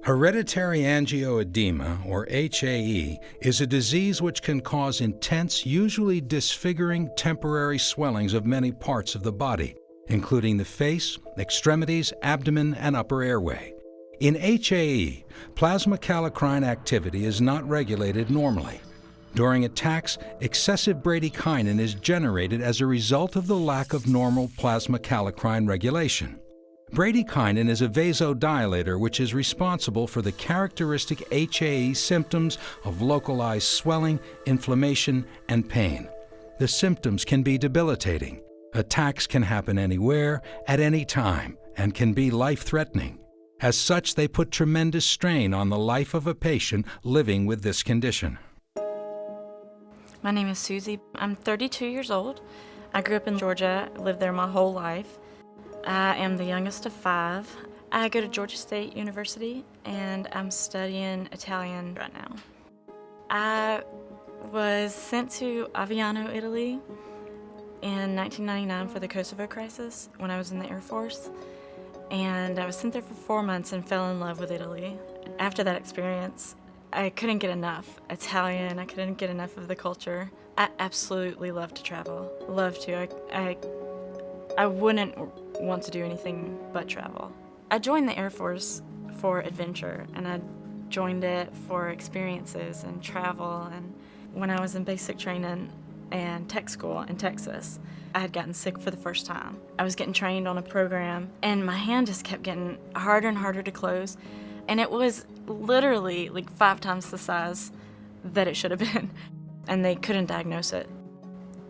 Hereditary angioedema, or HAE, is a disease which can cause intense, usually disfiguring, temporary swellings of many parts of the body, including the face, extremities, abdomen, and upper airway. In HAE, plasma kallikrein activity is not regulated normally. During attacks, excessive bradykinin is generated as a result of the lack of normal plasma kallikrein regulation. Bradykinin is a vasodilator which is responsible for the characteristic HAE symptoms of localized swelling, inflammation, and pain. The symptoms can be debilitating. Attacks can happen anywhere, at any time, and can be life-threatening. As such, they put tremendous strain on the life of a patient living with this condition. My name is Susie. I'm 32 years old. I grew up in Georgia, lived there my whole life. I am the youngest of 5. I go to Georgia State University and I'm studying Italian right now. I was sent to Aviano, Italy in 1999 for the Kosovo crisis when I was in the Air Force. And I was sent there for 4 months and fell in love with Italy. After that experience, I couldn't get enough Italian. I couldn't get enough of the culture. I absolutely love to travel. Love to. I wouldn't want to do anything but travel. I joined the Air Force for adventure, and I joined it for experiences and travel. And when I was in basic training and tech school in Texas, I had gotten sick for the first time. I was getting trained on a program, and my hand just kept getting harder and harder to close. And it was literally like 5 times the size that it should have been, and they couldn't diagnose it.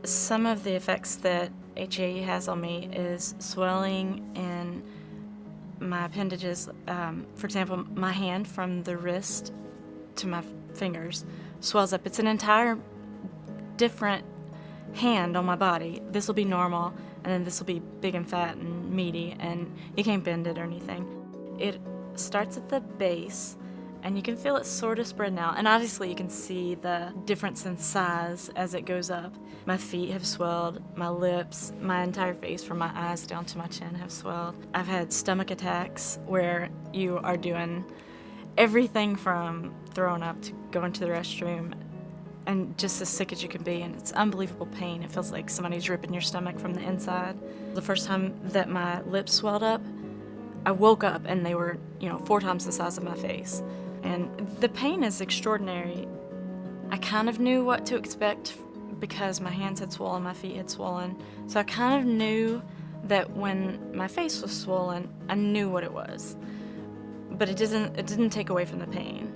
Some of the effects that HAE has on me is swelling in my appendages. For example, my hand from the wrist to my fingers swells up. It's an entire different hand on my body. This will be normal, and then this will be big and fat and meaty, and you can't bend it or anything. It starts at the base, and you can feel it sort of spreading out. And obviously you can see the difference in size as it goes up. My feet have swelled, my lips, my entire face from my eyes down to my chin have swelled. I've had stomach attacks where you are doing everything from throwing up to going to the restroom and just as sick as you can be, and it's unbelievable pain. It feels like somebody's ripping your stomach from the inside. The first time that my lips swelled up, I woke up and they were, 4 times the size of my face. And the pain is extraordinary. I kind of knew what to expect because my hands had swollen, my feet had swollen. So I kind of knew that when my face was swollen, I knew what it was. But it didn't take away from the pain.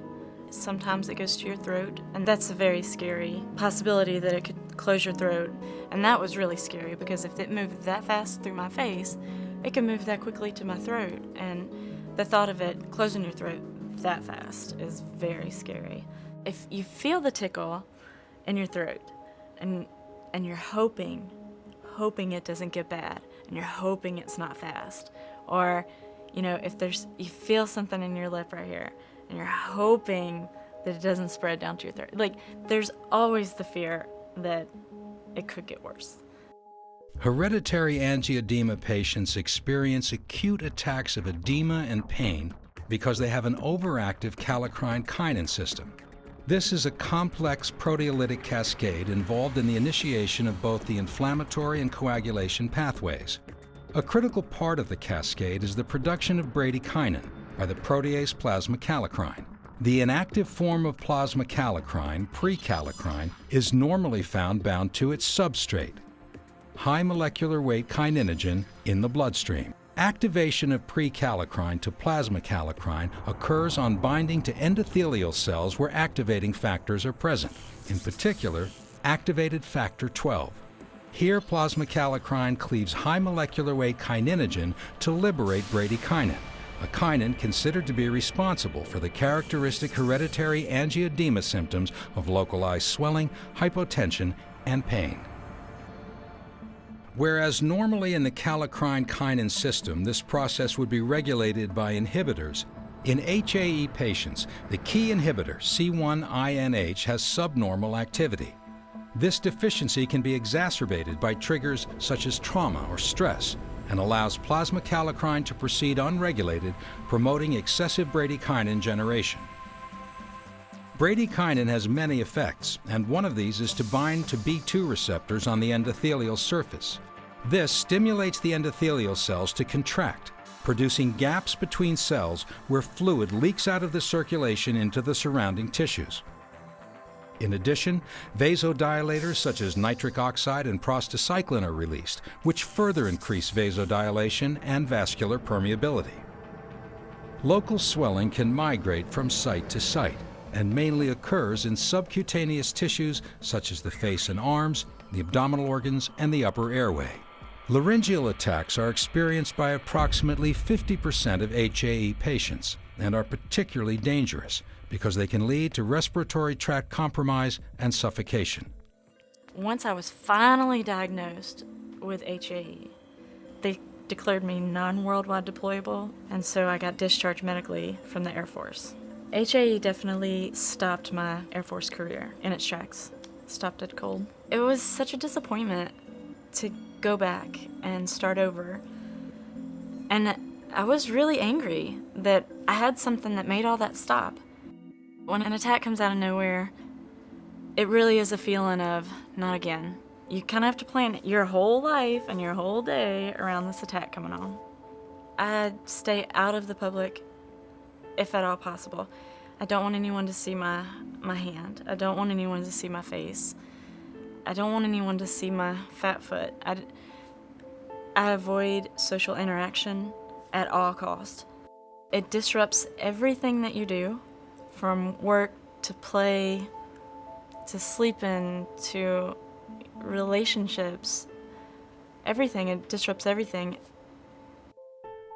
Sometimes it goes to your throat, and that's a very scary possibility that it could close your throat. And that was really scary because if it moved that fast through my face, it can move that quickly to my throat. And the thought of it closing your throat that fast is very scary. If you feel the tickle in your throat and you're hoping it doesn't get bad, and you're hoping it's not fast, or if you feel something in your lip right here and you're hoping that it doesn't spread down to your throat, like there's always the fear that it could get worse. Hereditary angioedema patients experience acute attacks of edema and pain because they have an overactive kallikrein-kinin system. This is a complex proteolytic cascade involved in the initiation of both the inflammatory and coagulation pathways. A critical part of the cascade is the production of bradykinin by the protease plasma kallikrein. The inactive form of plasma kallikrein, prekallikrein, is normally found bound to its substrate, high molecular weight kininogen, in the bloodstream. Activation of prekallikrein to plasma kallikrein occurs on binding to endothelial cells where activating factors are present, in particular, activated factor 12. Here, plasma kallikrein cleaves high molecular weight kininogen to liberate bradykinin, a kinin considered to be responsible for the characteristic hereditary angioedema symptoms of localized swelling, hypotension, and pain. Whereas normally in the kallikrein-kinin system, this process would be regulated by inhibitors, in HAE patients, the key inhibitor, C1-INH, has subnormal activity. This deficiency can be exacerbated by triggers such as trauma or stress, and allows plasma kallikrein to proceed unregulated, promoting excessive bradykinin generation. Bradykinin has many effects, and one of these is to bind to B2 receptors on the endothelial surface. This stimulates the endothelial cells to contract, producing gaps between cells where fluid leaks out of the circulation into the surrounding tissues. In addition, vasodilators such as nitric oxide and prostacyclin are released, which further increase vasodilation and vascular permeability. Local swelling can migrate from site to site and mainly occurs in subcutaneous tissues such as the face and arms, the abdominal organs, and the upper airway. Laryngeal attacks are experienced by approximately 50% of HAE patients and are particularly dangerous because they can lead to respiratory tract compromise and suffocation. Once I was finally diagnosed with HAE, they declared me non-worldwide deployable, and so I got discharged medically from the Air Force. HAE definitely stopped my Air Force career in its tracks, stopped it cold. It was such a disappointment to go back and start over, and I was really angry that I had something that made all that stop. When an attack comes out of nowhere, it really is a feeling of not again. You kind of have to plan your whole life and your whole day around this attack coming on. I stay out of the public if at all possible. I don't want anyone to see my hand. I don't want anyone to see my face. I don't want anyone to see my fat foot. I avoid social interaction at all costs. It disrupts everything that you do, from work to play to sleeping to relationships. Everything, it disrupts everything.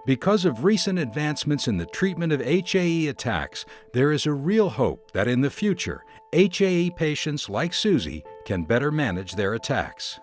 Because of recent advancements in the treatment of HAE attacks, there is a real hope that in the future, HAE patients like Susie can better manage their attacks.